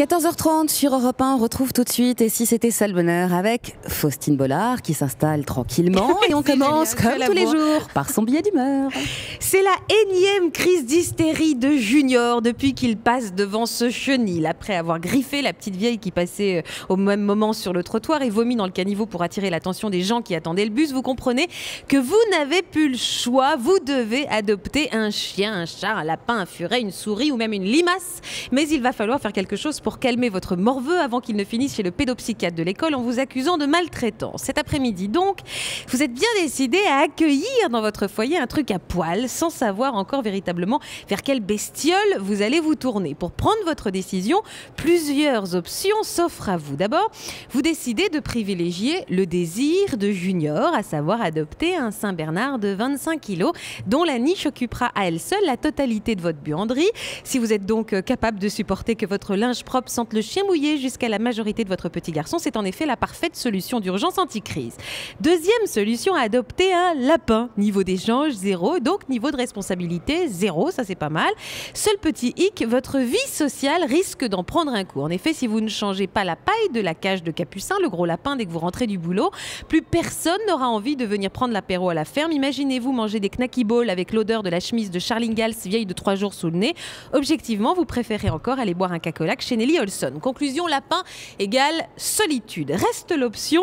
14h30 sur Europe 1, on retrouve tout de suite Et si c'était ça le bonheur avec Faustine Bollard qui s'installe tranquillement et on commence comme tous les jours par son billet d'humeur. C'est la énième crise d'hystérie de Junior depuis qu'il passe devant ce chenil. Après avoir griffé la petite vieille qui passait au même moment sur le trottoir et vomi dans le caniveau pour attirer l'attention des gens qui attendaient le bus, vous comprenez que vous n'avez plus le choix. Vous devez adopter un chien, un chat, un lapin, un furet, une souris ou même une limace. Mais il va falloir faire quelque chose pour calmer votre morveux avant qu'il ne finisse chez le pédopsychiatre de l'école en vous accusant de maltraitance. Cet après-midi donc, vous êtes bien décidé à accueillir dans votre foyer un truc à poil sans savoir encore véritablement vers quelle bestiole vous allez vous tourner. Pour prendre votre décision, plusieurs options s'offrent à vous. D'abord, vous décidez de privilégier le désir de Junior, à savoir adopter un Saint-Bernard de 25 kg dont la niche occupera à elle seule la totalité de votre buanderie. Si vous êtes donc capable de supporter que votre linge propre sente le chien mouillé jusqu'à la majorité de votre petit garçon, c'est en effet la parfaite solution d'urgence anti-crise. Deuxième solution, adopter un lapin. Niveau d'échange, 0, donc niveau de responsabilité, 0, ça c'est pas mal. Seul petit hic, votre vie sociale risque d'en prendre un coup. En effet, si vous ne changez pas la paille de la cage de Capucin, le gros lapin, dès que vous rentrez du boulot, plus personne n'aura envie de venir prendre l'apéro à la ferme. Imaginez-vous manger des knacky balls avec l'odeur de la chemise de Charles Ingalls vieille de 3 jours sous le nez. Objectivement, vous préférez encore aller boire un cacolac chez Nelly Olson. Conclusion, lapin égale solitude. Reste l'option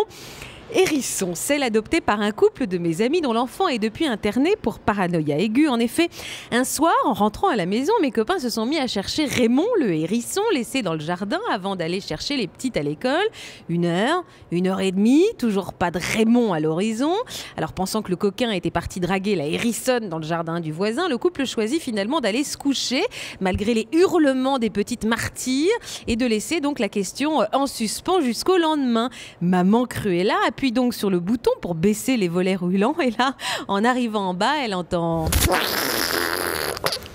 hérisson, celle adoptée par un couple de mes amis dont l'enfant est depuis interné pour paranoïa aiguë. En effet, un soir, en rentrant à la maison, mes copains se sont mis à chercher Raymond, le hérisson, laissé dans le jardin avant d'aller chercher les petites à l'école. 1 heure et demie, toujours pas de Raymond à l'horizon. Alors, pensant que le coquin était parti draguer la hérissonne dans le jardin du voisin, le couple choisit finalement d'aller se coucher, malgré les hurlements des petites martyrs, et de laisser donc la question en suspens jusqu'au lendemain. Maman Cruella appuie donc sur le bouton pour baisser les volets roulants et là, en arrivant en bas, elle entend...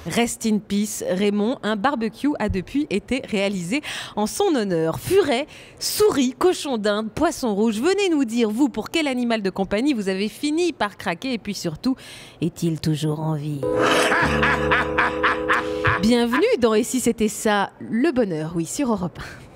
Rest in peace, Raymond. Un barbecue a depuis été réalisé en son honneur. Furet, souris, cochon d'Inde, poisson rouge, venez nous dire, vous, pour quel animal de compagnie vous avez fini par craquer et puis surtout, est-il toujours en vie? Bienvenue dans Et si c'était ça, le bonheur, oui, sur Europe 1.